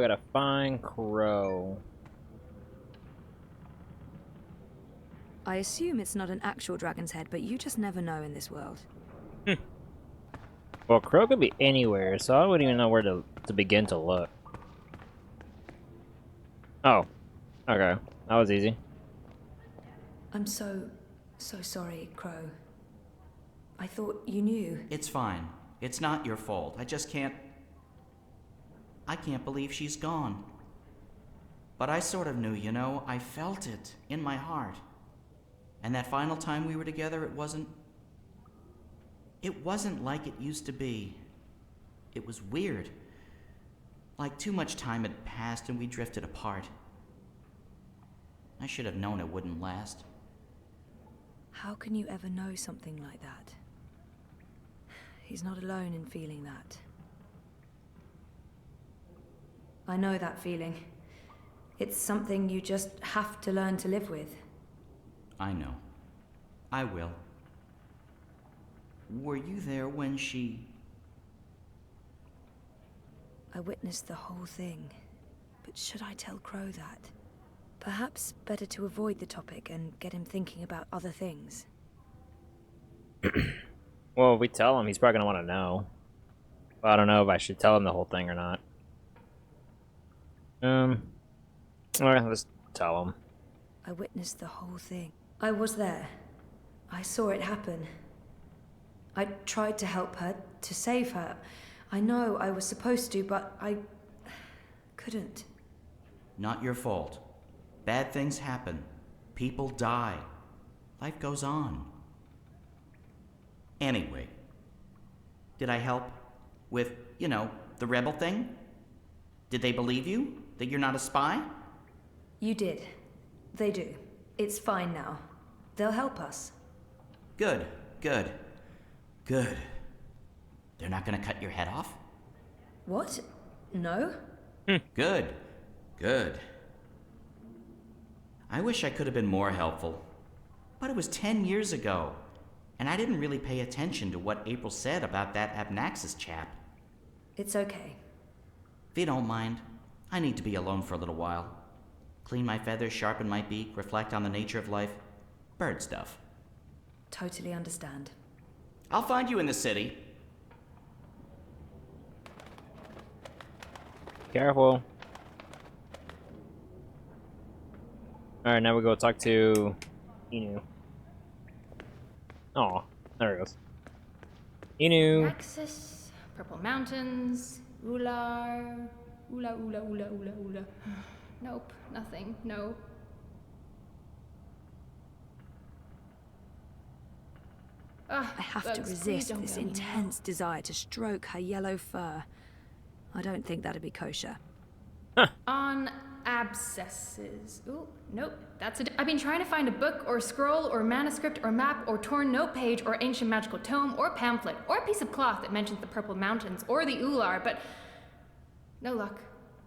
gotta find Crow. I assume it's not an actual dragon's head, but you just never know in this world. Well, Crow could be anywhere, so I wouldn't even know where to begin to look. Oh, okay. That was easy. I'm so sorry, Crow. I thought you knew. It's fine. It's not your fault. I just can't... I can't believe she's gone. But I sort of knew, you know? I felt it in my heart. And that final time we were together, it wasn't like it used to be. It was weird. Like too much time had passed and we drifted apart. I should have known it wouldn't last. How can you ever know something like that? He's not alone in feeling that. I know that feeling. It's something you just have to learn to live with. I know. I will. Were you there when she... I witnessed the whole thing. But should I tell Crow that? Perhaps better to avoid the topic and get him thinking about other things. Well, if we tell him, he's probably gonna want to know. But I don't know if I should tell him the whole thing or not. Alright, let's tell him. I witnessed the whole thing. I was there. I saw it happen. I tried to help her, to save her. I know I was supposed to, but I couldn't. Not your fault. Bad things happen. People die. Life goes on. Anyway, did I help with, you know, the rebel thing? Did they believe you? That you're not a spy? You did. They do. It's fine now. They'll help us. Good, good, good. They're not gonna cut your head off? What? No? Good, good. I wish I could have been more helpful. But it was 10 years ago, and I didn't really pay attention to what April said about that Abnaxus chap. It's okay. If you don't mind, I need to be alone for a little while. Clean my feathers, sharpen my beak, reflect on the nature of life. Bird stuff. Totally understand. I'll find you in the city. Careful. Alright, now we go talk to Inu. Oh, there it goes. Inu. Abnaxus, Purple Mountains, Ular, Ula. Nope, nothing, no. I have to resist this intense desire to stroke her yellow fur. I don't think that'd be kosher. On abscesses. Ooh, nope, I've been trying to find a book or scroll or manuscript or map or torn note page or ancient magical tome or pamphlet or a piece of cloth that mentions the Purple Mountains or the Ular, but no luck.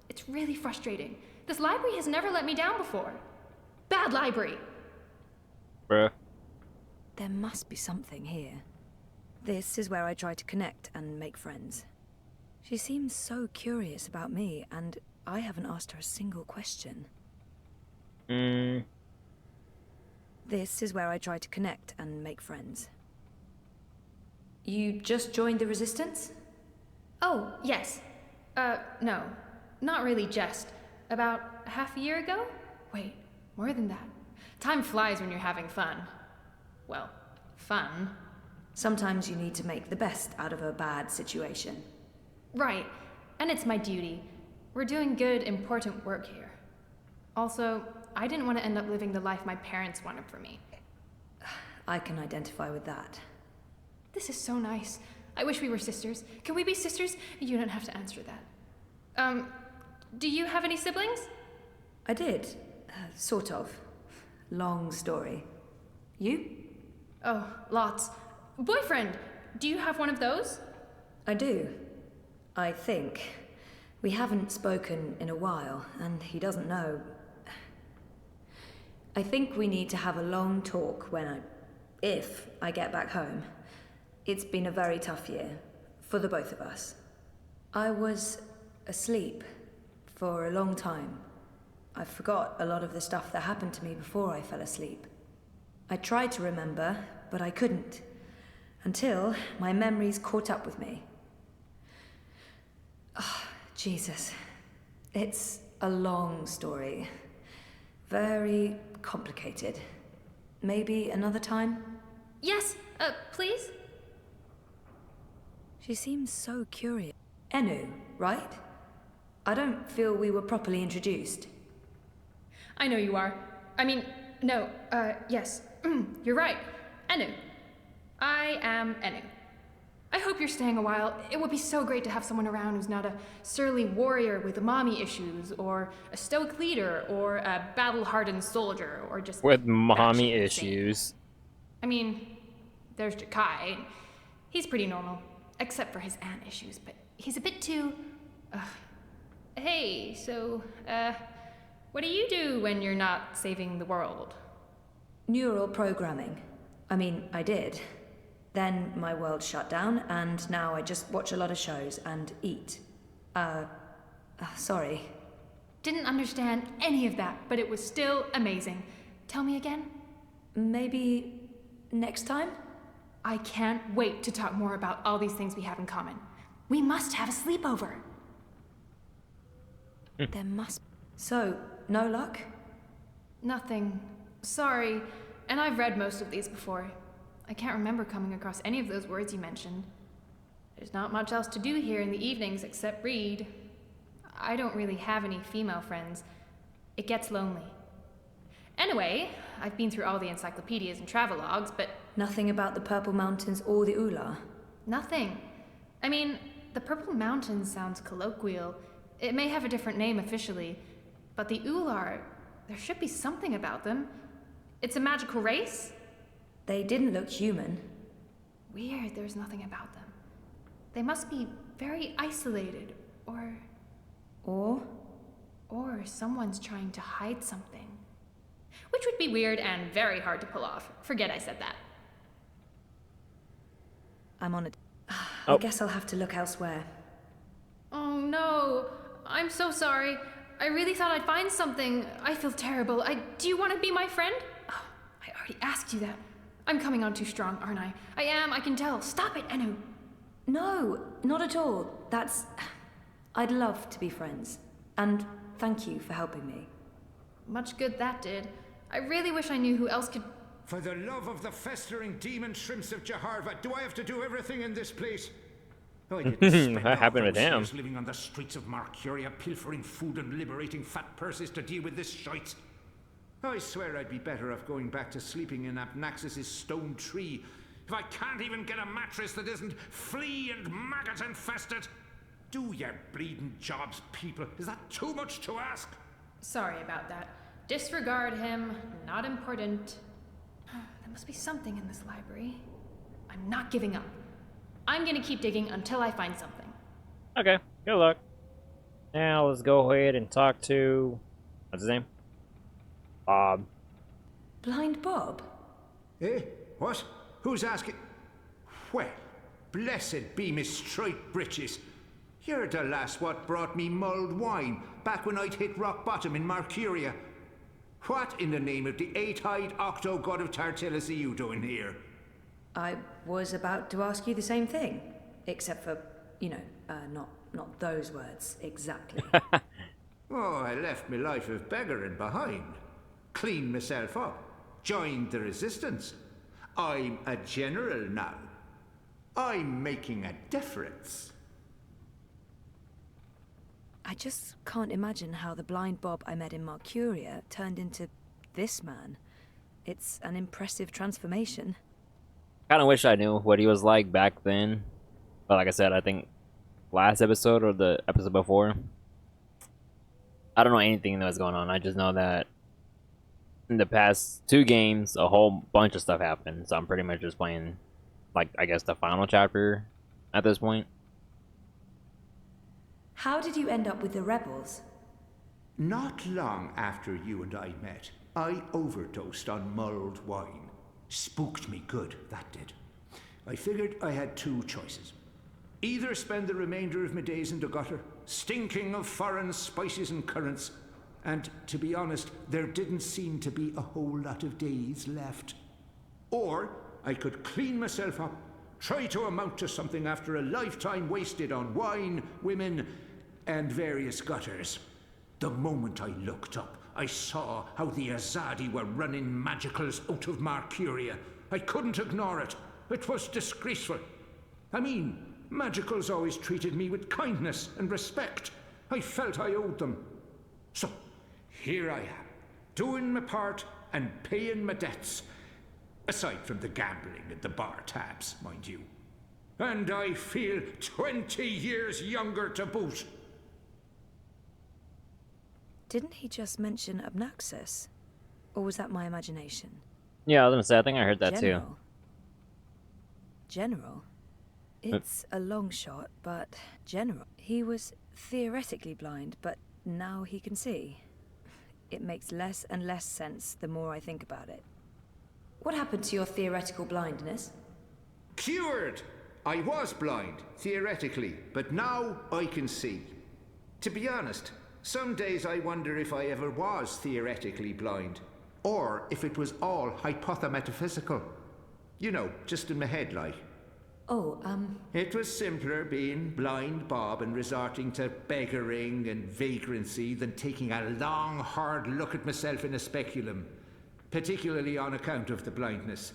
It's really frustrating. This library has never let me down before. Bad library. Bruh. There must be something here. This is where I try to connect and make friends. She seems so curious about me, and I haven't asked her a single question. This is where I try to connect and make friends. You just joined the Resistance? Oh, yes. No. Not really just. About half a year ago? Wait, more than that. Time flies when you're having fun. Well, fun. Sometimes you need to make the best out of a bad situation. Right, and it's my duty. We're doing good, important work here. Also, I didn't want to end up living the life my parents wanted for me. I can identify with that. This is so nice. I wish we were sisters. Can we be sisters? You don't have to answer that. Do you have any siblings? I did. Sort of. Long story. You? Oh, lots. Boyfriend! Do you have one of those? I do. I think. We haven't spoken in a while, and he doesn't know. I think we need to have a long talk if I get back home. It's been a very tough year, for the both of us. I was asleep For a long time. I forgot a lot of the stuff that happened to me before I fell asleep. I tried to remember, but I couldn't. Until my memories caught up with me. Oh, Jesus. It's a long story. Very complicated. Maybe another time? Yes, please? She seems so curious. Enu, right? I don't feel we were properly introduced. I know you are. I mean, no, yes. You're right. Enu. I am Enu. I hope you're staying a while. It would be so great to have someone around who's not a surly warrior with mommy issues, or a stoic leader, or a battle-hardened soldier, or just With mommy batshit insane. issues. I mean, there's Jakai. He's pretty normal, except for his aunt issues, but he's a bit too... Hey, so, what do you do when you're not saving the world? Neural programming. I mean, I did. Then my world shut down, and now I just watch a lot of shows and eat. Sorry. Didn't understand any of that, but it was still amazing. Tell me again? Maybe next time? I can't wait to talk more about all these things we have in common. We must have a sleepover. There must... So, no luck? Nothing. Sorry. And I've read most of these before. I can't remember coming across any of those words you mentioned. There's not much else to do here in the evenings except read. I don't really have any female friends. It gets lonely. Anyway, I've been through all the encyclopedias and travelogues, but... Nothing about the Purple Mountains or the Ula? Nothing. I mean, the Purple Mountains sounds colloquial. It may have a different name officially, but the Ular, there should be something about them. It's a magical race? They didn't look human. Weird, there's nothing about them. They must be very isolated, or... Or someone's trying to hide something. Which would be weird and very hard to pull off. Forget I said that. I'm on it. I guess I'll have to look elsewhere. Oh no, I'm so sorry. I really thought I'd find something. I feel terrible. Do you want to be my friend? Oh, I already asked you that. I'm coming on too strong, aren't I? I am, I can tell. Stop it, Enu. No, not at all. I'd love to be friends. And thank you for helping me. Much good that did. I really wish I knew who else could... For the love of the festering demon shrimps of Jaharva, do I have to do everything in this place? Oh, I didn't spend What happened all with those him? years living on the streets of Marcuria, pilfering food and liberating fat purses to deal with this shite. I swear I'd be better off going back to sleeping in Abnaxus' stone tree if I can't even get a mattress that isn't flea and maggot infested. Do your bleeding jobs, people. Is that too much to ask? Sorry about that. Disregard him. Not important. There must be something in this library. I'm not giving up. I'm gonna keep digging until I find something. Okay, good luck. Now let's go ahead and talk to... What's his name? Bob. Blind Bob? Eh? What? Who's asking? Well, blessed be Miss Straight Britches. You're the lass what brought me mulled wine back when I'd hit rock bottom in Marcuria. What in the name of the eight-eyed octo-god of Tartillus are you doing here? I was about to ask you the same thing. Except for, not those words exactly. Oh, I left my life of beggaring behind. Cleaned myself up. Joined the resistance. I'm a general now. I'm making a difference. I just can't imagine how the blind Bob I met in Marcuria turned into this man. It's an impressive transformation. Kind of wish I knew what he was like back then. But like I said, I think last episode or the episode before, I don't know anything that was going on. I just know that in the past 2 games, a whole bunch of stuff happened. So I'm pretty much just playing, like, I guess the final chapter at this point. How did you end up with the rebels? Not long after you and I met, I overdosed on mulled wine. Spooked me good, that did. I figured I had 2 choices. Either spend the remainder of my days in the gutter, stinking of foreign spices and currants, and to be honest, there didn't seem to be a whole lot of days left. Or I could clean myself up, try to amount to something after a lifetime wasted on wine, women, and various gutters. The moment I looked up, I saw how the Azadi were running magicals out of Marcuria. I couldn't ignore it. It was disgraceful. I mean, magicals always treated me with kindness and respect. I felt I owed them. So, here I am, doing my part and paying my debts. Aside from the gambling at the bar tabs, mind you. And I feel 20 years younger to boot. Didn't he just mention Abnaxus? Or was that my imagination? Yeah, I was gonna say, I think I heard that too. General? It's a long shot, but General. He was theoretically blind, but now he can see. It makes less and less sense the more I think about it. What happened to your theoretical blindness? Cured! I was blind, theoretically, but now I can see. To be honest, some days I wonder if I ever was theoretically blind, or if it was all hypothemetaphysical. You know, just in my head, like. It was simpler being blind Bob and resorting to beggaring and vagrancy than taking a long, hard look at myself in a speculum, particularly on account of the blindness.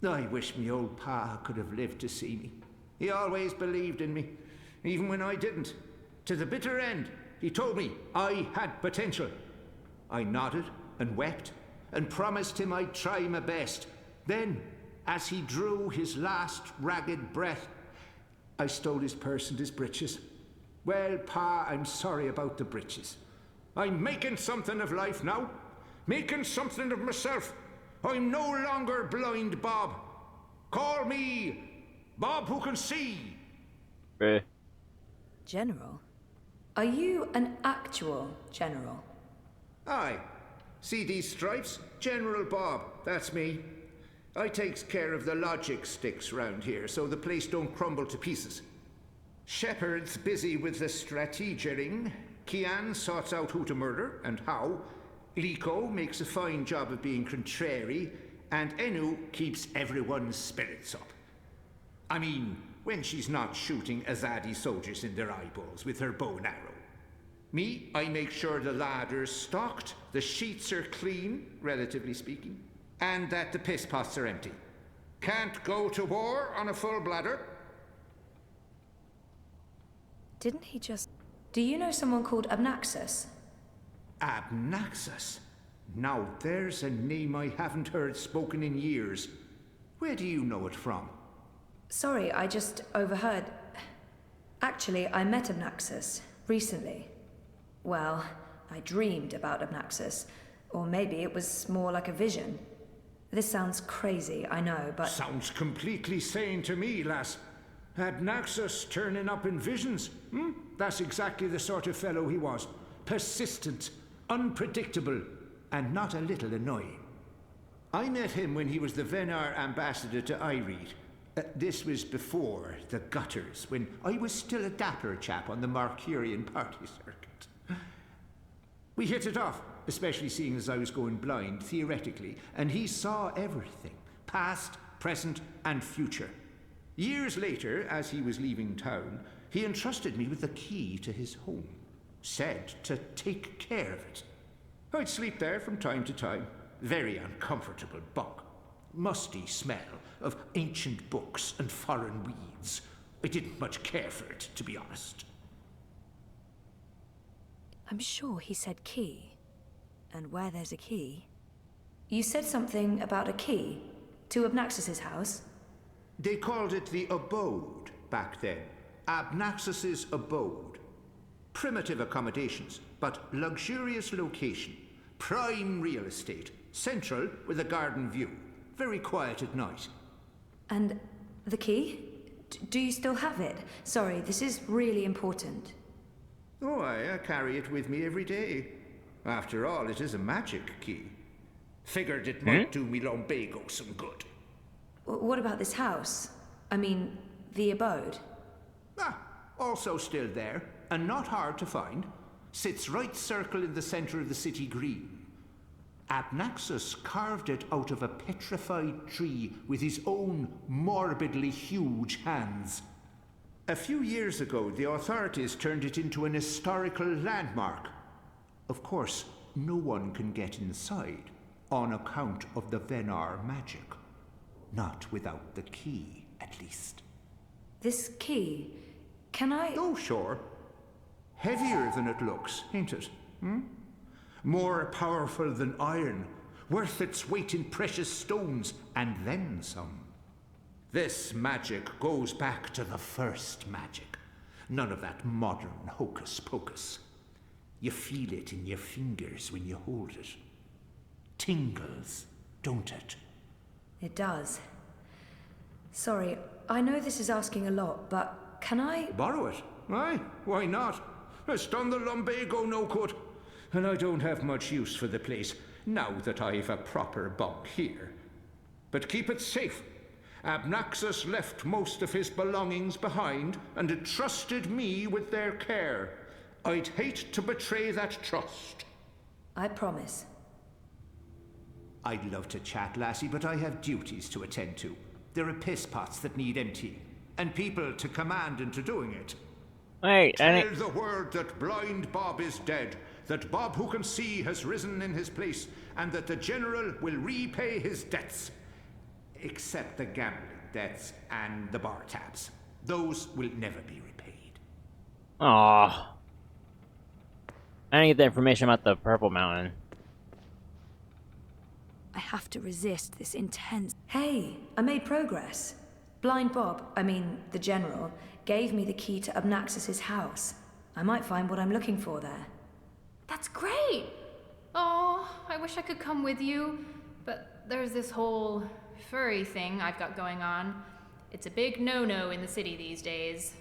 I wish me old pa could have lived to see me. He always believed in me, even when I didn't. To the bitter end, he told me I had potential. I nodded and wept and promised him I'd try my best. Then, as he drew his last ragged breath, I stole his purse and his breeches. Well, Pa, I'm sorry about the breeches. I'm making something of life now. Making something of myself. I'm no longer blind Bob. Call me Bob who can see. General? Are you an actual general? Aye. See these stripes? General Bob, that's me. I takes care of the logic sticks round here, so the place don't crumble to pieces. Sheperd's busy with the strategering. Kian sorts out who to murder and how. Liko makes a fine job of being contrary, and Enu keeps everyone's spirits up. I mean, when she's not shooting Azadi soldiers in their eyeballs with her bow and arrow. Me, I make sure the ladder's stocked, the sheets are clean, relatively speaking, and that the piss pots are empty. Can't go to war on a full bladder. Didn't he just... Do you know someone called Abnaxus? Abnaxus? Now there's a name I haven't heard spoken in years. Where do you know it from? Sorry, I just overheard. Actually, I met Abnaxus recently. Well, I dreamed about Abnaxus. Or maybe it was more like a vision. This sounds crazy, I know, but... Sounds completely sane to me, lass. Abnaxus turning up in visions. That's exactly the sort of fellow he was. Persistent, unpredictable, and not a little annoying. I met him when he was the Venar ambassador to Ireed. This was before the gutters, when I was still a dapper chap on the Marcurian party circuit. We hit it off, especially seeing as I was going blind, theoretically, and he saw everything, past, present, and future. Years later, as he was leaving town, he entrusted me with the key to his home, said to take care of it. I'd sleep there from time to time. Very uncomfortable bunk. Musty smell of ancient books and foreign weeds. I didn't much care for it, to be honest. I'm sure he said key. And where there's a key... You said something about a key to Abnaxus's house? They called it the Abode back then. Abnaxus's Abode. Primitive accommodations, but luxurious location. Prime real estate. Central with a garden view. Very quiet at night. And the key? Do you still have it? Sorry, this is really important. Oh, I carry it with me every day. After all, it is a magic key. Figured it might do me lumbago some good. What about this house? I mean, the Abode? Ah, also still there, and not hard to find, sits right circle in the center of the city green. Abnaxus carved it out of a petrified tree with his own morbidly huge hands. A few years ago, the authorities turned it into an historical landmark. Of course, no one can get inside, on account of the Venar magic. Not without the key, at least. This key, can I... Oh, sure. Heavier than it looks, ain't it? More powerful than iron, worth its weight in precious stones, and then some. This magic goes back to the first magic. None of that modern hocus pocus. You feel it in your fingers when you hold it. Tingles, don't it? It does. Sorry, I know this is asking a lot, but can I... Borrow it? Aye, why not? It's done the lumbago no good. And I don't have much use for the place, now that I've a proper bunk here. But keep it safe. Abnaxus left most of his belongings behind and entrusted me with their care. I'd hate to betray that trust. I promise. I'd love to chat, lassie, but I have duties to attend to. There are piss pots that need emptying, and people to command into doing it. Wait, Tell the word that blind Bob is dead, that Bob who can see has risen in his place, and that the general will repay his debts. Except the gambling debts and the bar tabs. Those will never be repaid. Aww. I didn't get the information about the Purple Mountain. I have to resist this intense... Hey, I made progress. Blind Bob, I mean, the General, gave me the key to Abnaxus's house. I might find what I'm looking for there. That's great! Oh, I wish I could come with you, but there's this whole furry thing I've got going on. It's a big no-no in the city these days.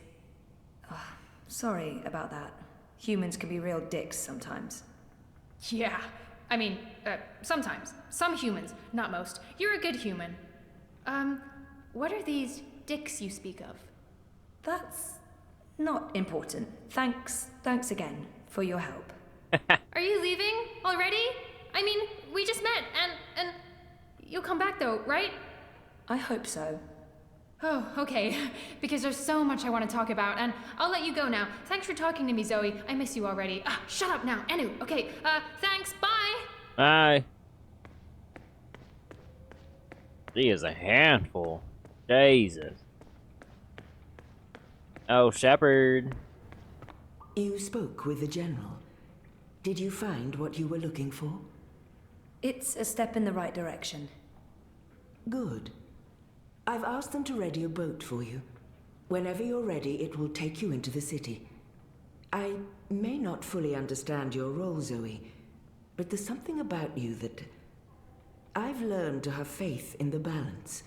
Sorry about that. Humans can be real dicks sometimes. Yeah, I mean, sometimes. Some humans, not most. You're a good human. What are these dicks you speak of? That's not important. Thanks again for your help. Are you leaving already? I mean, we just met, and you'll come back though, right? I hope so. Oh, okay. Because there's so much I want to talk about, and I'll let you go now. Thanks for talking to me, Zoe. I miss you already. Shut up now, Anu. Okay, thanks, bye! Bye. She is a handful. Jesus. Oh, Sheperd. You spoke with the General. Did you find what you were looking for? It's a step in the right direction. Good. I've asked them to ready a boat for you. Whenever you're ready, it will take you into the city. I may not fully understand your role, Zoe, but there's something about you that... I've learned to have faith in the balance.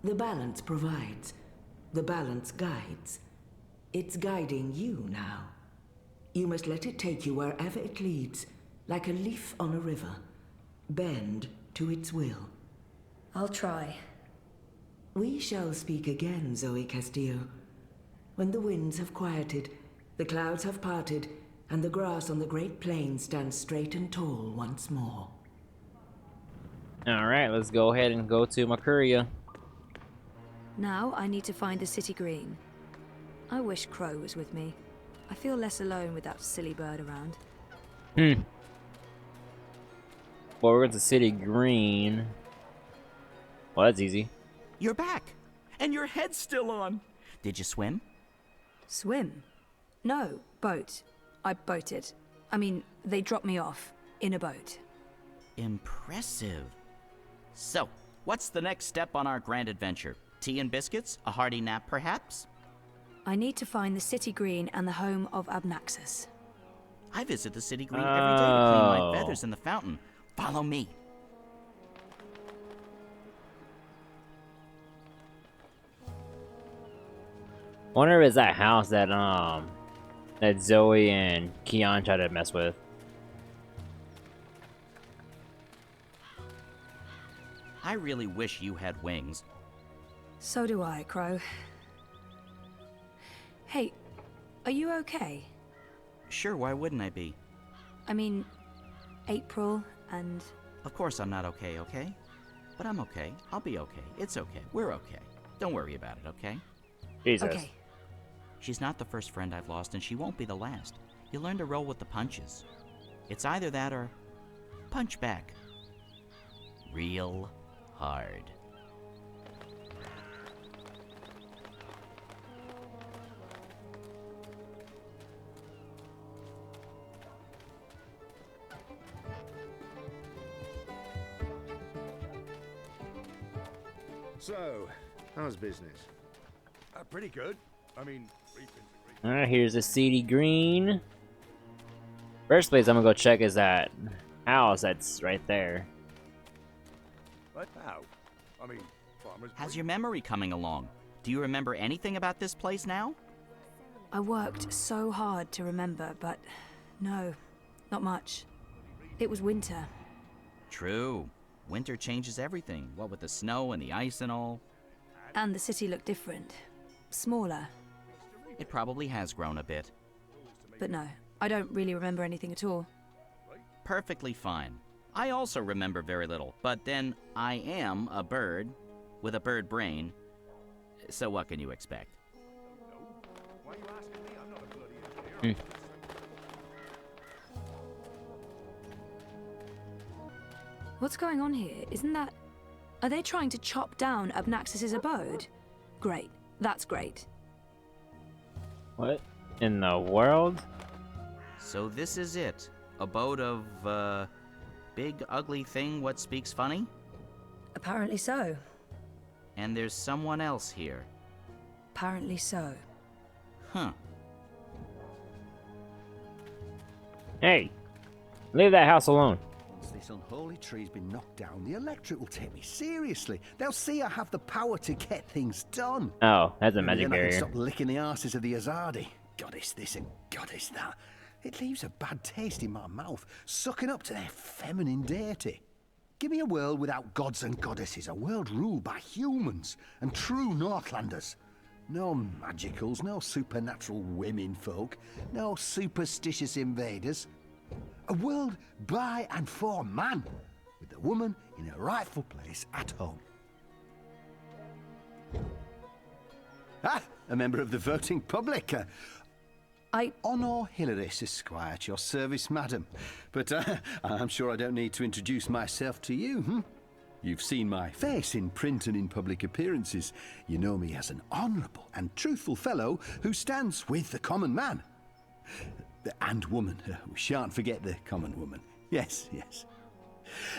The balance provides. The balance guides. It's guiding you now. You must let it take you wherever it leads, like a leaf on a river. Bend to its will. I'll try. We shall speak again, Zoe Castillo. When the winds have quieted, the clouds have parted, and the grass on the Great Plain stands straight and tall once more. Alright, let's go ahead and go to Makuria. Now I need to find the city green. I wish Crow was with me. I feel less alone with that silly bird around. Well, we're going to City Green. Well, that's easy. You're back, and your head's still on. Did you swim? Swim? No, boat. I boated. I mean, they dropped me off in a boat. Impressive. So, what's the next step on our grand adventure? Tea and biscuits? A hearty nap, perhaps? I need to find the city green and the home of Abnaxus. I visit the city green every day to clean my feathers in the fountain. Follow me. I wonder if it's that house that that Zoe and Keon tried to mess with. I really wish you had wings. So do I, Crow. Hey, are you okay? Sure, why wouldn't I be? I mean, April and... Of course I'm not okay, okay? But I'm okay. I'll be okay. It's okay. We're okay. Don't worry about it, okay? Jesus. Okay. She's not the first friend I've lost, and she won't be the last. You learn to roll with the punches. It's either that or punch back. Real hard. So, how's business? Pretty good. I mean, Alright, here's the CD Green. First place I'm gonna go check is that house that's right there. But how? I mean, farmers. How's your memory coming along? Do you remember anything about this place now? I worked so hard to remember, but no, not much. It was winter. True. Winter changes everything, what with the snow and the ice and all. And the city looked different. Smaller. It probably has grown a bit. But no, I don't really remember anything at all. Perfectly fine. I also remember very little, but then I am a bird with a bird brain, so what can you expect? Why are you asking me? I'm not a bloody engineer. What's going on here? Isn't that... Are they trying to chop down Abnaxus's abode? Great. That's great. What in the world? So this is it. Abode of, big ugly thing what speaks funny? Apparently so. And there's someone else here. Apparently so. Huh. Hey, leave that house alone. Once this unholy tree's been knocked down, the electorate will take me seriously. They'll see I have the power to get things done. Oh, that's a And magic then I can barrier. stop licking the arses of the Azadi. Goddess this and goddess that. It leaves a bad taste in my mouth, sucking up to their feminine deity. Give me a world without gods and goddesses, a world ruled by humans and true Northlanders. No magicals, no supernatural women folk, no superstitious invaders. A world by and for man, with the woman in her rightful place at home. Ah, a member of the voting public. Honor Hilaris Esquire at your service, madam. But I'm sure I don't need to introduce myself to you, You've seen my face in print and in public appearances. You know me as an honourable and truthful fellow who stands with the common man. And woman. We shan't forget the common woman. Yes, yes.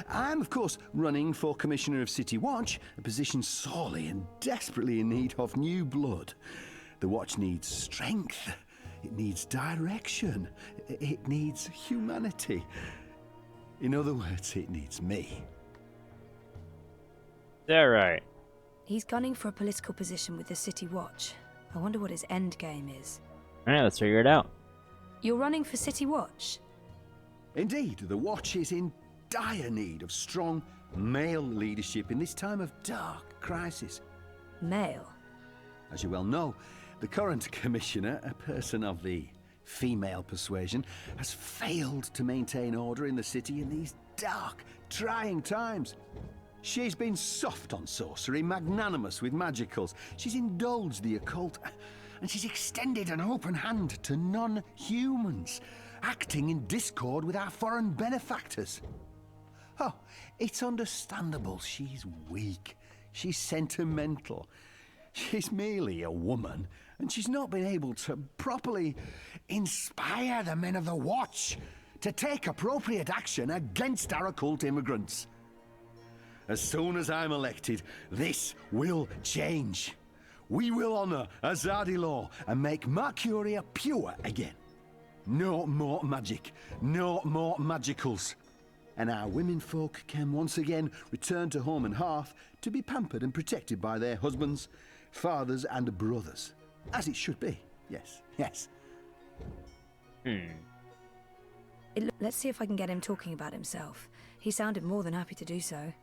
I'm, of course, running for Commissioner of City Watch, a position sorely and desperately in need of new blood. The Watch needs strength. It needs direction. It needs humanity. In other words, it needs me. Is that right? He's gunning for a political position with the City Watch. I wonder what his end game is. Alright, let's figure it out. You're running for City Watch? Indeed, the Watch is in dire need of strong male leadership in this time of dark crisis. Male? As you well know, the current commissioner, a person of the female persuasion, has failed to maintain order in the city in these dark, trying times. She's been soft on sorcery, magnanimous with magicals. She's indulged the occult, and she's extended an open hand to non-humans, acting in discord with our foreign benefactors. Oh, it's understandable she's weak. She's sentimental. She's merely a woman, and she's not been able to properly inspire the men of the Watch to take appropriate action against our occult immigrants. As soon as I'm elected, this will change. We will honor Azadi law and make Mercuria pure again. No more magic, no more magicals. And our womenfolk can once again return to home and hearth to be pampered and protected by their husbands, fathers and brothers. As it should be. Yes, yes. Let's see if I can get him talking about himself. He sounded more than happy to do so.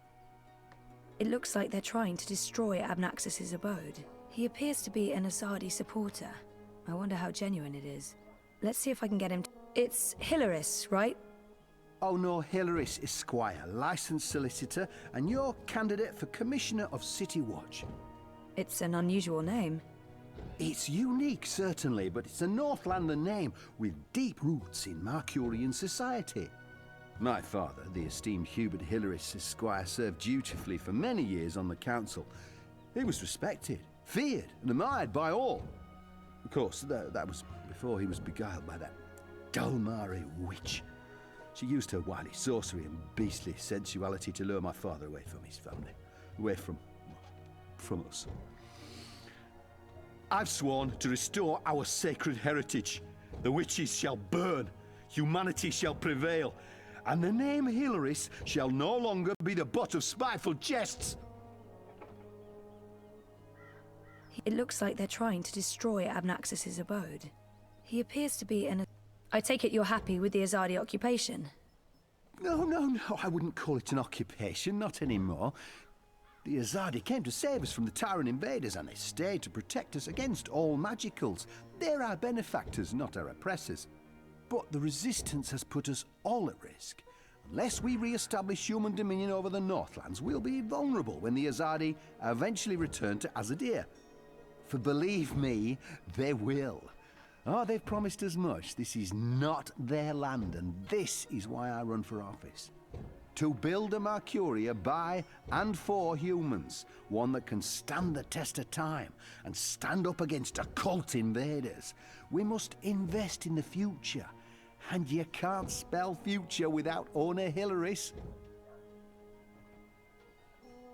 It looks like they're trying to destroy Abnaxus's abode. He appears to be an Azadi supporter. I wonder how genuine it is. Let's see if I can get him to... It's Hilaris, right? Oh no, Hilaris Esquire, licensed solicitor, and your candidate for Commissioner of City Watch. It's an unusual name. It's unique, certainly, but it's a Northlander name with deep roots in Marcurian society. My father, the esteemed Hubert Hilaris Esquire, served dutifully for many years on the council. He was respected, feared, and admired by all. Of course, that was before he was beguiled by that Dulmari witch. She used her wily sorcery and beastly sensuality to lure my father away from his family, away from us. I've sworn to restore our sacred heritage. The witches shall burn, humanity shall prevail, and the name Hilaris shall no longer be the butt of spiteful jests. It looks like they're trying to destroy Abnaxus's abode. He appears to be an... I take it you're happy with the Azadi occupation? No, I wouldn't call it an occupation, not anymore. The Azadi came to save us from the tyrant invaders, and they stayed to protect us against all magicals. They're our benefactors, not our oppressors. But the resistance has put us all at risk. Unless we re-establish human dominion over the Northlands, we'll be vulnerable when the Azadi eventually return to Azadir. For believe me, they will. Oh, they've promised as much. This is not their land, and this is why I run for office. To build a Marcuria by and for humans, one that can stand the test of time and stand up against occult invaders. We must invest in the future, and you can't spell future without owner Hilaris.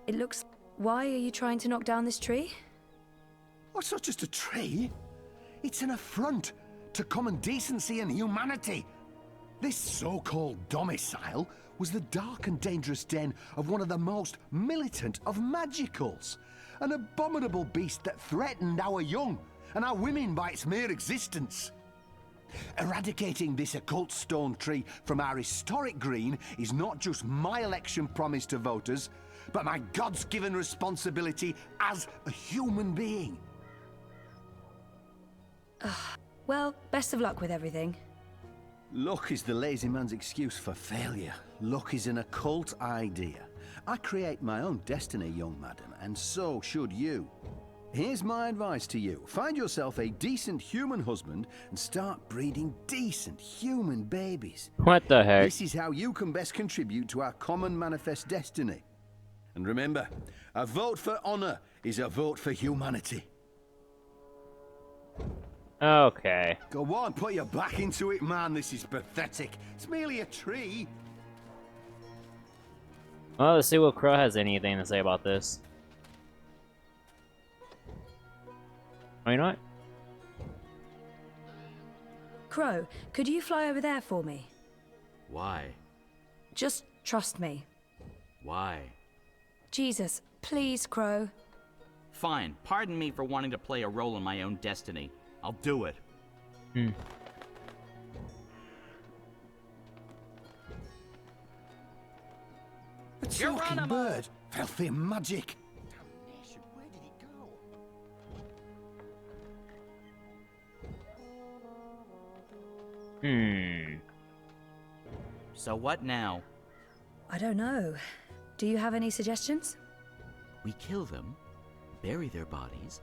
It looks... Why are you trying to knock down this tree? Oh, it's not just a tree. It's an affront to common decency and humanity. This so-called domicile was the dark and dangerous den of one of the most militant of magicals. An abominable beast that threatened our young and our women by its mere existence. Eradicating this occult stone tree from our historic green is not just my election promise to voters, but my God's-given responsibility as a human being. Well, best of luck with everything. Luck is the lazy man's excuse for failure. Luck is an occult idea. I create my own destiny, young madam, and so should you. Here's my advice to you. Find yourself a decent human husband and start breeding decent human babies. What the heck? This is how you can best contribute to our common manifest destiny. And remember, a vote for honor is a vote for humanity. Okay. Go on, put your back into it, man. This is pathetic. It's merely a tree. Well, let's see what Crow has anything to say about this. Oh, you know what? Crow, could you fly over there for me? Why? Just trust me. Why? Jesus, please, Crow. Fine. Pardon me for wanting to play a role in my own destiny. I'll do it. A talking bird. Filthy magic. Damnation, where did it go? So what now? I don't know. Do you have any suggestions? We kill them, bury their bodies,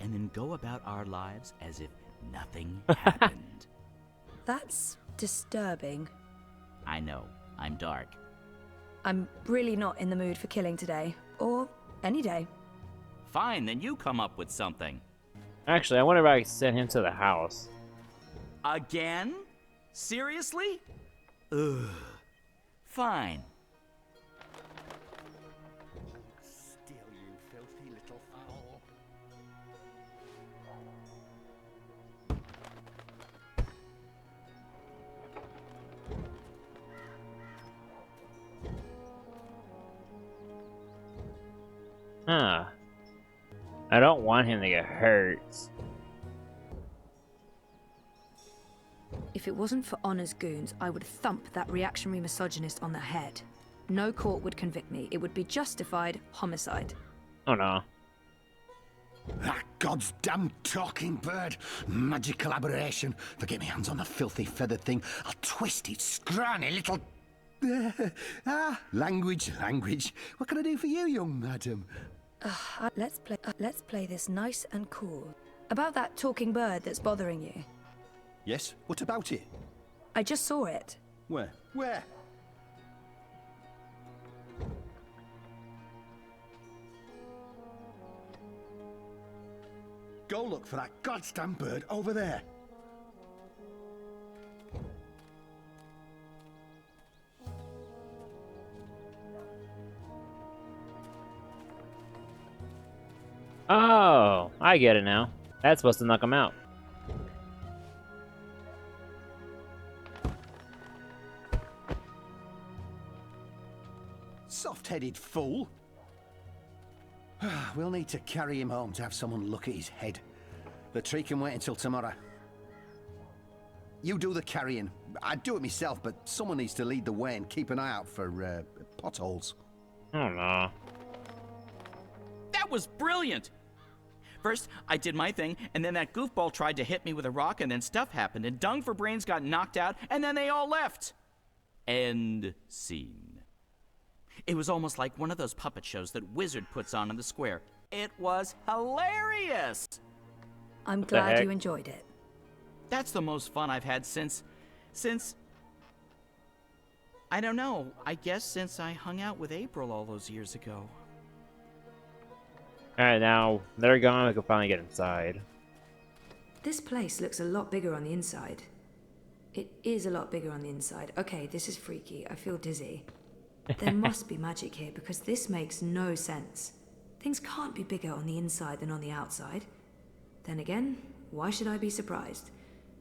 and then go about our lives as if nothing happened. That's disturbing. I know. I'm dark. I'm really not in the mood for killing today, or any day. Fine, then you come up with something. Actually, I wonder if I could send him to the house. Again? Seriously? Ugh. Fine. Still, you filthy little fowl. Huh. I don't want him to get hurt. If it wasn't for Honor's goons, I would thump that reactionary misogynist on the head. No court would convict me. It would be justified homicide. Oh no. That god's damn talking bird. Magical aberration. If I get my hands on the filthy feathered thing, I'll twist its scrawny little... language. What can I do for you, young madam? Let's play this nice and cool. About that talking bird that's bothering you. Yes, what about it? I just saw it. Where? Where? Go look for that goddamn bird over there. Oh, I get it now. That's supposed to knock him out. Soft-headed fool. We'll need to carry him home to have someone look at his head. The tree can wait until tomorrow. You do the carrying. I'd do it myself, but someone needs to lead the way and keep an eye out for potholes. Oh no. That was brilliant! First, I did my thing, and then that goofball tried to hit me with a rock, and then stuff happened, and Dung for Brains got knocked out, and then they all left. End scene. It was almost like one of those puppet shows that Wizard puts on in the square. It was hilarious! I'm the glad heck? you enjoyed it. That's the most fun I've had since... I don't know, I guess since I hung out with April all those years ago. Alright, now they're gone. We can finally get inside. This place looks a lot bigger on the inside. It is a lot bigger on the inside. Okay, this is freaky. I feel dizzy. There must be magic here because this makes no sense. Things can't be bigger on the inside than on the outside. Then again, why should I be surprised?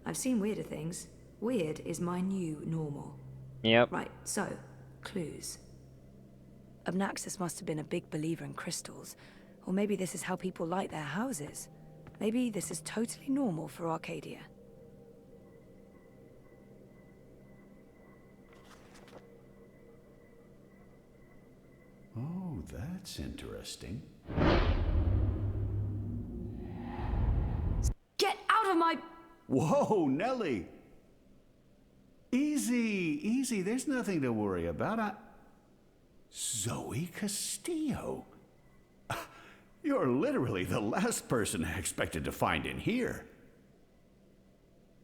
I've seen weirder things. Weird is my new normal. Yep. Right, so, clues. Abnaxus must have been a big believer in crystals. Or maybe this is how people light their houses. Maybe this is totally normal for Arcadia. Oh, that's interesting. Get out of my... Whoa, Nellie! Easy. There's nothing to worry about. Zoe Castillo. You're literally the last person I expected to find in here.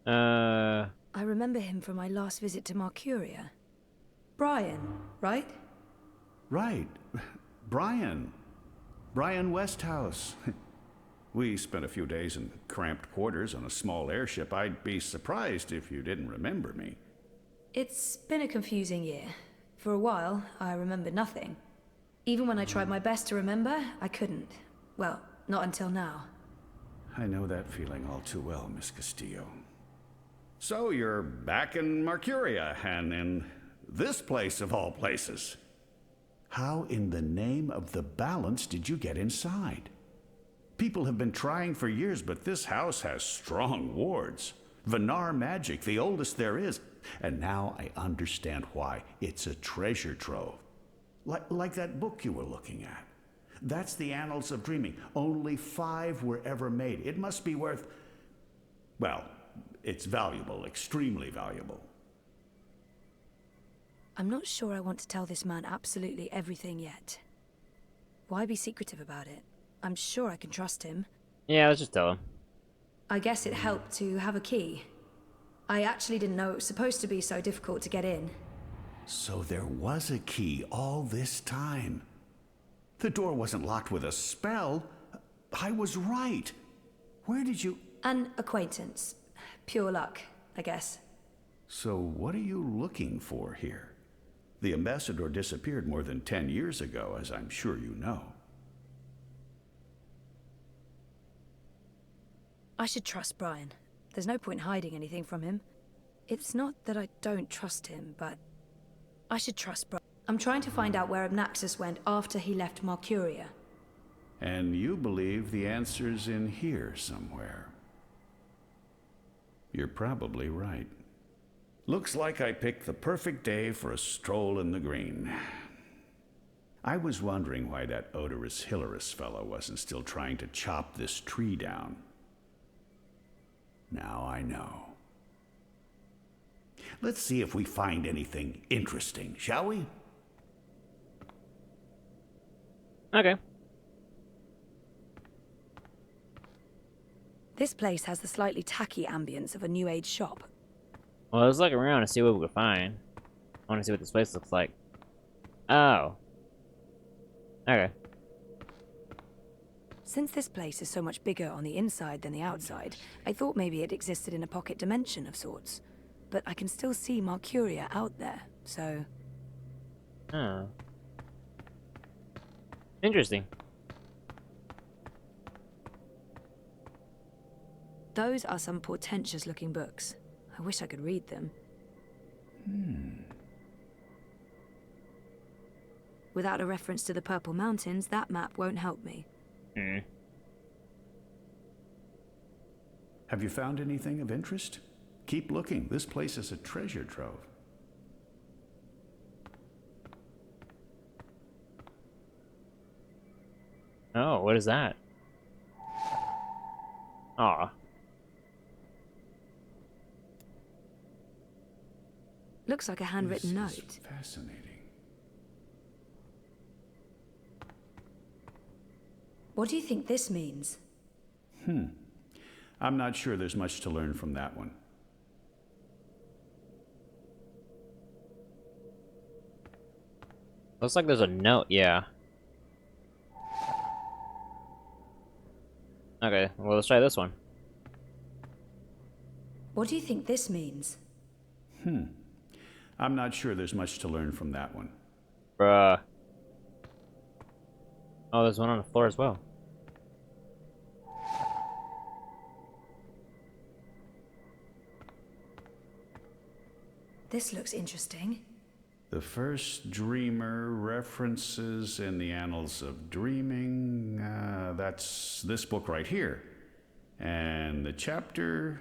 I remember him from my last visit to Mercuria. Brian, right? Right. Brian Westhouse. We spent a few days in cramped quarters on a small airship. I'd be surprised if you didn't remember me. It's been a confusing year. For a while, I remembered nothing. Even when I tried my best to remember, I couldn't. Well, not until now. I know that feeling all too well, Miss Castillo. So you're back in Mercuria, and in this place of all places. How in the name of the balance did you get inside? People have been trying for years, but this house has strong wards. Venar magic, the oldest there is. And now I understand why. It's a treasure trove. Like that book you were looking at. That's the Annals of Dreaming. Only 5 were ever made. It must be worth... Well, it's valuable, extremely valuable. I'm not sure I want to tell this man absolutely everything yet. Why be secretive about it? I'm sure I can trust him. Yeah, let's just tell him. I guess it helped to have a key. I actually didn't know it was supposed to be so difficult to get in. So there was a key all this time. The door wasn't locked with a spell. I was right. Where did you... An acquaintance. Pure luck, I guess. So what are you looking for here? The ambassador disappeared more than 10 years ago, as I'm sure you know. I should trust Brian. There's no point hiding anything from him. It's not that I don't trust him, but I should trust Brian. I'm trying to find out where Abnaxus went after he left Mercuria. And you believe the answer's in here somewhere. You're probably right. Looks like I picked the perfect day for a stroll in the green. I was wondering why that odorous Hilarious fellow wasn't still trying to chop this tree down. Now I know. Let's see if we find anything interesting, shall we? Okay. This place has the slightly tacky ambience of a new age shop. Well, let's look around and see what we can find. I want to see what this place looks like. Oh. Okay. Since this place is so much bigger on the inside than the outside, I thought maybe it existed in a pocket dimension of sorts. But I can still see Mercuria out there, so... Oh. Interesting. Those are some portentous-looking books. I wish I could read them. Without a reference to the Purple Mountains, that map won't help me. Have you found anything of interest? Keep looking. This place is a treasure trove. Oh, what is that? Aw. Looks like a handwritten This is note. fascinating. What do you think this means? I'm not sure there's much to learn from that one. Looks like there's a note, yeah. Okay, well, let's try this one. What do you think this means? I'm not sure there's much to learn from that one. Bruh. Oh, there's one on the floor as well. This looks interesting. The first dreamer references in the annals of dreaming. That's this book right here. And the chapter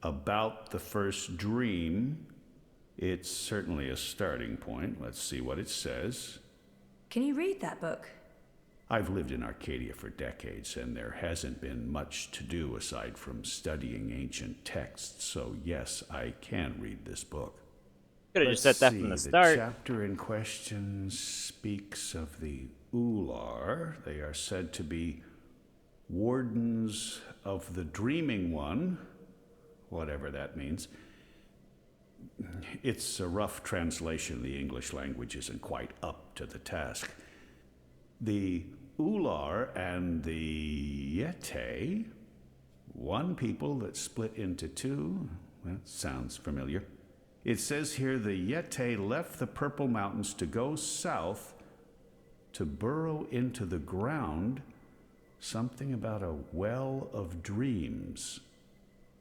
about the first dream, it's certainly a starting point. Let's see what it says. Can you read that book? I've lived in Arcadia for decades, and there hasn't been much to do aside from studying ancient texts, so yes, I can read this book. Could have just said that from the start. The chapter in question speaks of the Ular. They are said to be wardens of the Dreaming One, whatever that means. It's a rough translation. The English language isn't quite up to the task. The Ular and the Yete, one people that split into two. That sounds familiar. It says here the Yete left the Purple Mountains to go south to burrow into the ground. Something about a well of dreams.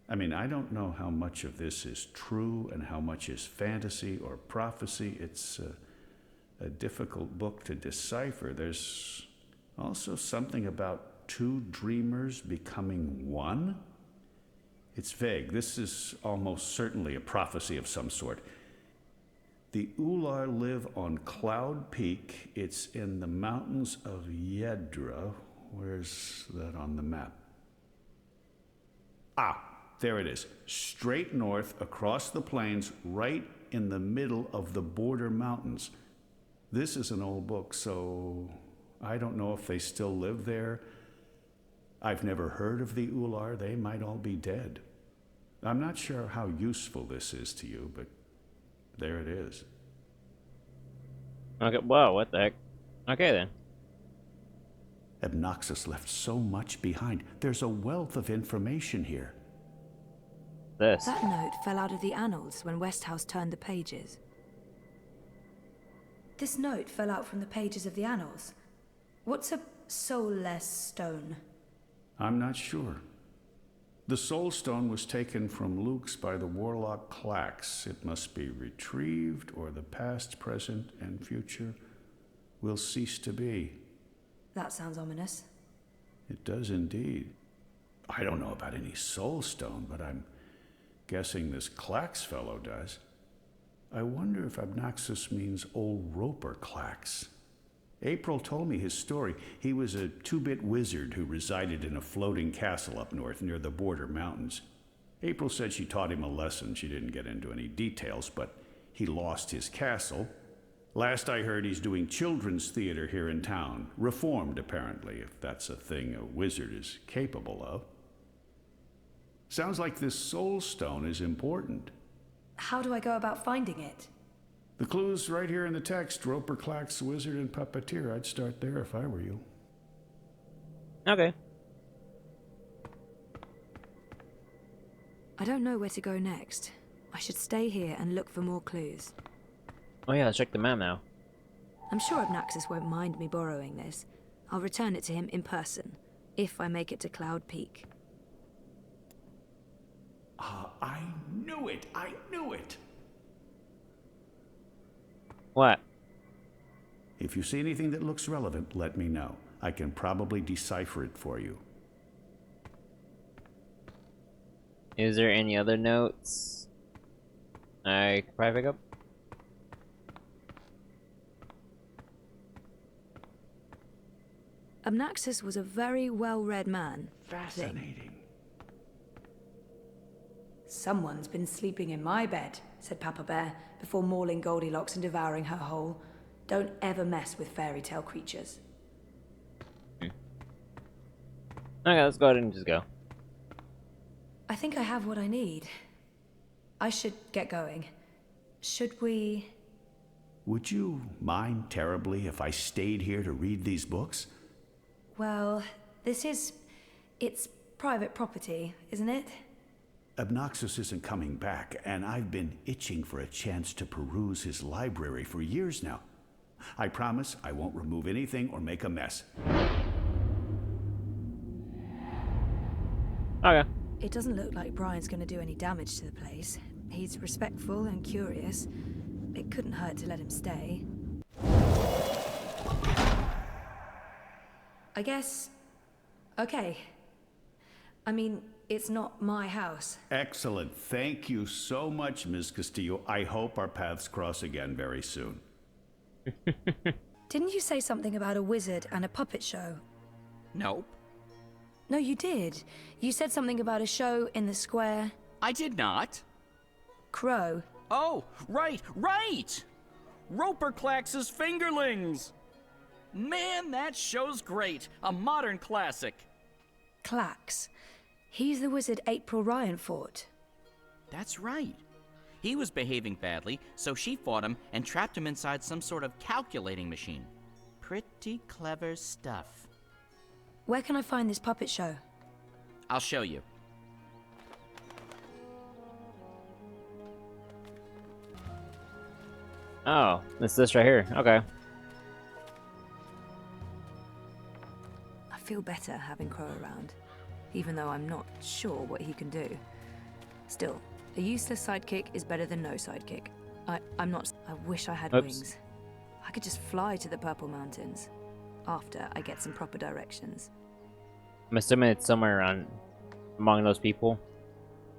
I mean, I don't know how much of this is true and how much is fantasy or prophecy. It's a difficult book to decipher. There's also something about two dreamers becoming one. It's vague. This is almost certainly a prophecy of some sort. The Ular live on Cloud Peak. It's in the mountains of Yedra. Where's that on the map? Ah, there it is. Straight north across the plains, right in the middle of the border mountains. This is an old book, so I don't know if they still live there. I've never heard of the Ular. They might all be dead. I'm not sure how useful this is to you, but there it is. Okay, whoa, what the heck? Okay, then. Abnaxus left so much behind. There's a wealth of information here. This. That note fell out of the annals when Westhouse turned the pages. This note fell out from the pages of the annals. What's a soulless stone? I'm not sure. The soul stone was taken from Luke's by the warlock Clax. It must be retrieved, or the past, present, and future will cease to be. That sounds ominous. It does indeed. I don't know about any soul stone, but I'm guessing this Clax fellow does. I wonder if Abnaxus means old Roper Clax. April told me his story. He was a two-bit wizard who resided in a floating castle up north near the border mountains. April said she taught him a lesson. She didn't get into any details, but he lost his castle. Last I heard, he's doing children's theater here in town. Reformed, apparently, if that's a thing a wizard is capable of. Sounds like this soul stone is important. How do I go about finding it? The clue's right here in the text. Roper Clack's wizard and puppeteer. I'd start there if I were you. Okay. I don't know where to go next. I should stay here and look for more clues. Oh yeah, let's check the map now. I'm sure Abnaxus won't mind me borrowing this. I'll return it to him in person, if I make it to Cloud Peak. I knew it! I knew it! What? If you see anything that looks relevant, let me know. I can probably decipher it for you. Is there any other notes I could probably pick up? Abnaxus was a very well-read man. Fascinating. Someone's been sleeping in my bed, said Papa Bear, before mauling Goldilocks and devouring her whole. Don't ever mess with fairy tale creatures. Okay, let's go ahead and just go. I think I have what I need. I should get going. Should we... Would you mind terribly if I stayed here to read these books? Well, it's private property, isn't it? Abnaxus isn't coming back, and I've been itching for a chance to peruse his library for years now. I promise I won't remove anything or make a mess. Okay. It doesn't look like Brian's going to do any damage to the place. He's respectful and curious. It couldn't hurt to let him stay. I guess... Okay. I mean, it's not my house. Excellent. Thank you so much, Ms. Castillo. I hope our paths cross again very soon. Didn't you say something about a wizard and a puppet show? Nope. No, you did. You said something about a show in the square. I did not. Crow. Oh, right! Roper Clax's Fingerlings! Man, that show's great. A modern classic. Clax. He's the wizard April Ryan fought. That's right. He was behaving badly, so she fought him and trapped him inside some sort of calculating machine. Pretty clever stuff. Where can I find this puppet show? I'll show you. Oh, it's this right here. Okay. I feel better having Crow around, even though I'm not sure what he can do. Still, a useless sidekick is better than no sidekick. I wish I had wings. I could just fly to the Purple Mountains after I get some proper directions. I'm assuming it's somewhere around among those people.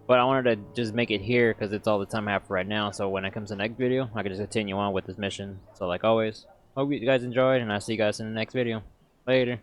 But I wanted to just make it here because it's all the time I have for right now. So when it comes to the next video, I can just continue on with this mission. So like always, hope you guys enjoyed, and I'll see you guys in the next video. Later.